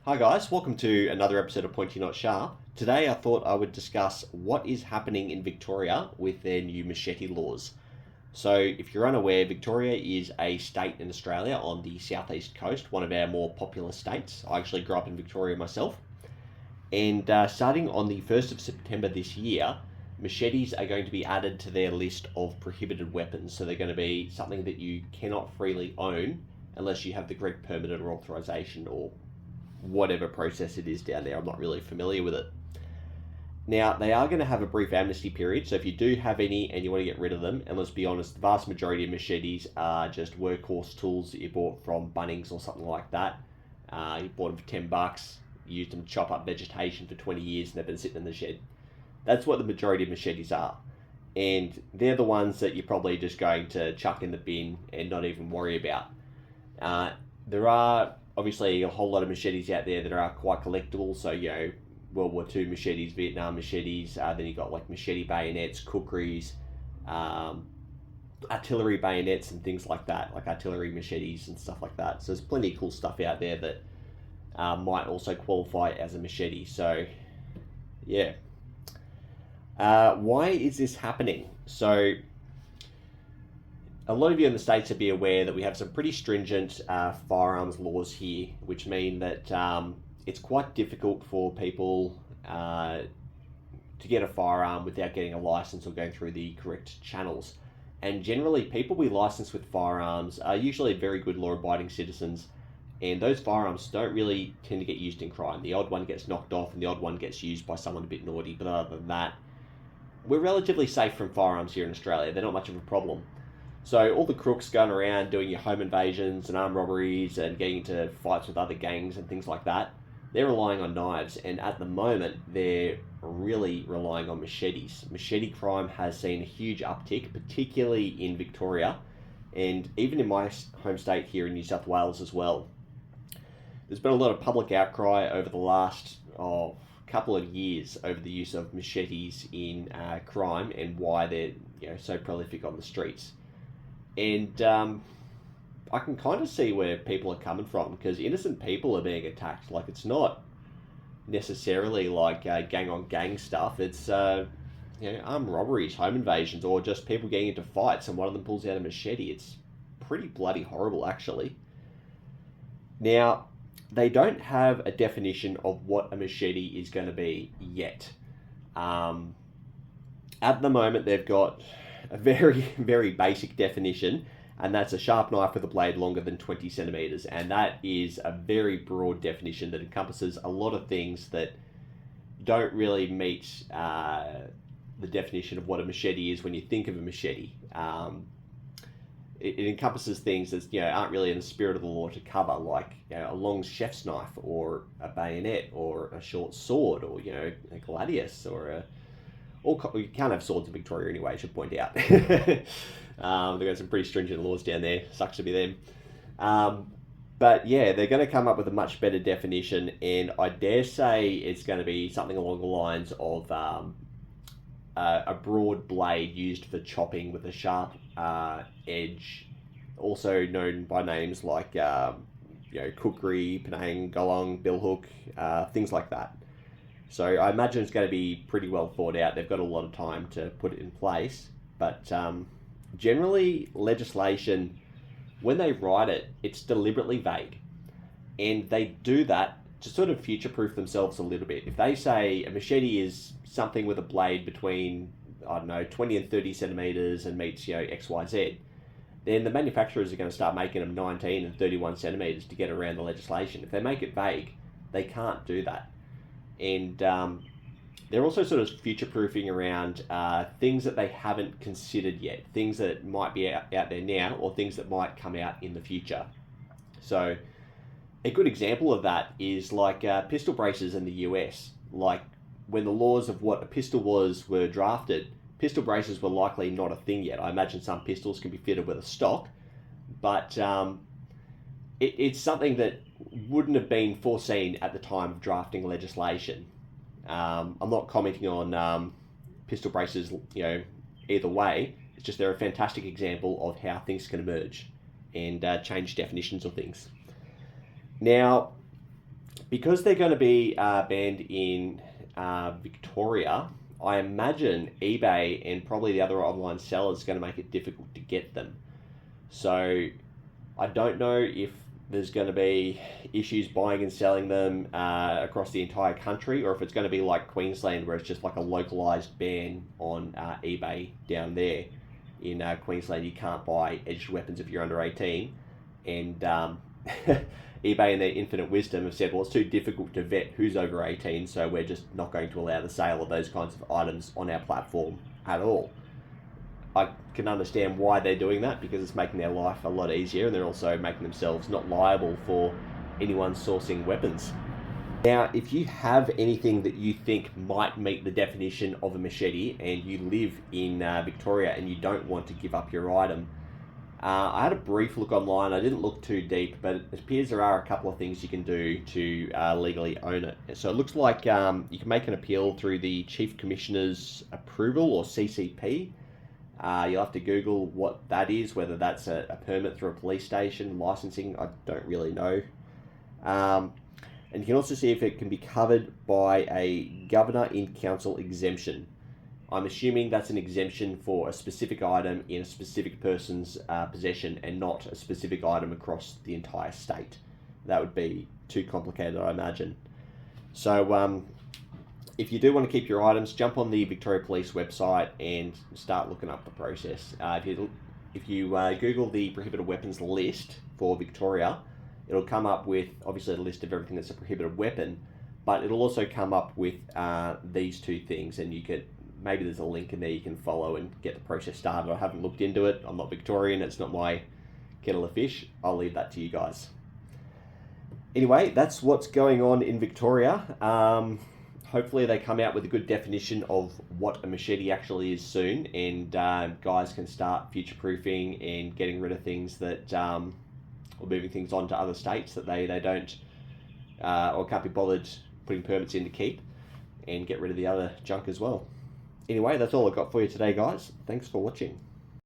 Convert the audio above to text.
Hi guys, welcome to another episode of Pointy Not Sharp. Today I thought I would discuss what is happening in Victoria with their new machete laws. So if you're unaware, Victoria is a state in Australia on the southeast coast, one of our more popular states. I actually grew up in Victoria myself. And starting on the 1st of September this year, machetes are going to be added to their list of prohibited weapons. So they're going to be something that you cannot freely own unless you have the correct permit or authorization or whatever process it is down there. I'm not really familiar with it. Now, they are going to have a brief amnesty period, so if you do have any and you want to get rid of them, and let's be honest, the vast majority of machetes are just workhorse tools that you bought from Bunnings or something like that. You bought them for $10, you used them to chop up vegetation for 20 years, and they've been sitting in the shed. That's what the majority of machetes are. And they're the ones that you're probably just going to chuck in the bin and not even worry about. There are obviously a whole lot of machetes out there that are quite collectible. So, World War II machetes, Vietnam machetes, then you've got like machete bayonets, kukris, artillery bayonets and things like that, like artillery machetes and stuff like that. So there's plenty of cool stuff out there that might also qualify as a machete. So, yeah. Why is this happening? So, a lot of you in the States would be aware that we have some pretty stringent firearms laws here, which mean that it's quite difficult for people to get a firearm without getting a license or going through the correct channels. And generally, people we license with firearms are usually very good law-abiding citizens, and those firearms don't really tend to get used in crime. The odd one gets knocked off and the odd one gets used by someone a bit naughty, but other than that, we're relatively safe from firearms here in Australia. They're not much of a problem. So all the crooks going around doing your home invasions and armed robberies and getting into fights with other gangs and things like that, they're relying on knives. And at the moment, they're really relying on machetes. Machete crime has seen a huge uptick, particularly in Victoria, and even in my home state here in New South Wales as well. There's been a lot of public outcry over the last couple of years over the use of machetes in crime and why they're so prolific on the streets. And I can kind of see where people are coming from, because innocent people are being attacked. Like, it's not necessarily like gang-on-gang stuff. It's armed robberies, home invasions, or just people getting into fights and one of them pulls out a machete. It's pretty bloody horrible, actually. Now, they don't have a definition of what a machete is going to be yet. At the moment, they've got a very, very basic definition, and that's a sharp knife with a blade longer than 20 centimeters. And that is a very broad definition that encompasses a lot of things that don't really meet the definition of what a machete is when you think of a machete. It encompasses things that aren't really in the spirit of the law to cover, like a long chef's knife, or a bayonet, or a short sword, or a gladius, or a... You can't have swords in Victoria anyway, I should point out. They've got some pretty stringent laws down there. Sucks to be them. But yeah, they're going to come up with a much better definition, and I dare say it's going to be something along the lines of a broad blade used for chopping with a sharp edge, also known by names like kukri, penang, golong, billhook, things like that. So I imagine it's going to be pretty well thought out. They've got a lot of time to put it in place. But generally, legislation, when they write it, it's deliberately vague. And they do that to sort of future-proof themselves a little bit. If they say a machete is something with a blade between, 20 and 30 centimeters and meets, XYZ, then the manufacturers are going to start making them 19 and 31 centimeters to get around the legislation. If they make it vague, they can't do that. And they're also sort of future-proofing around things that they haven't considered yet, things that might be out there now, or things that might come out in the future. So a good example of that is like pistol braces in the US. Like, when the laws of what a pistol was were drafted, pistol braces were likely not a thing yet. I imagine some pistols can be fitted with a stock, but it's something that wouldn't have been foreseen at the time of drafting legislation. I'm not commenting on pistol braces, either way. It's just they're a fantastic example of how things can emerge and change definitions of things. Now, Because they're going to be banned in Victoria, I imagine eBay and probably the other online sellers are going to make it difficult to get them. So I don't know if there's going to be issues buying and selling them across the entire country, or if it's going to be like Queensland, where it's just like a localized ban on eBay down there. In Queensland, you can't buy edged weapons if you're under 18, and eBay, in their infinite wisdom, have said, well, it's too difficult to vet who's over 18, so we're just not going to allow the sale of those kinds of items on our platform at all. I can understand why they're doing that, because it's making their life a lot easier, and they're also making themselves not liable for anyone sourcing weapons. Now, if you have anything that you think might meet the definition of a machete and you live in Victoria and you don't want to give up your item, I had a brief look online. I didn't look too deep, but it appears there are a couple of things you can do to legally own it. So it looks like you can make an appeal through the Chief Commissioner's Approval, or CCP. You'll have to Google what that is, whether that's a permit through a police station, licensing, I don't really know. And you can also see if it can be covered by a Governor in Council exemption. I'm assuming that's an exemption for a specific item in a specific person's possession, and not a specific item across the entire state. That would be too complicated, I imagine. So if you do want to keep your items, jump on the Victoria Police website and start looking up the process. If you Google the prohibited weapons list for Victoria, it'll come up with, obviously, a list of everything that's a prohibited weapon, but it'll also come up with these two things, and you could, maybe there's a link in there you can follow and get the process started. I haven't looked into it. I'm not Victorian. It's not my kettle of fish. I'll leave that to you guys. Anyway, that's what's going on in Victoria. Hopefully they come out with a good definition of what a machete actually is soon, and guys can start future-proofing and getting rid of things that, or moving things on to other states that they don't, or can't be bothered putting permits in to keep, and get rid of the other junk as well. Anyway, that's all I've got for you today, guys. Thanks for watching.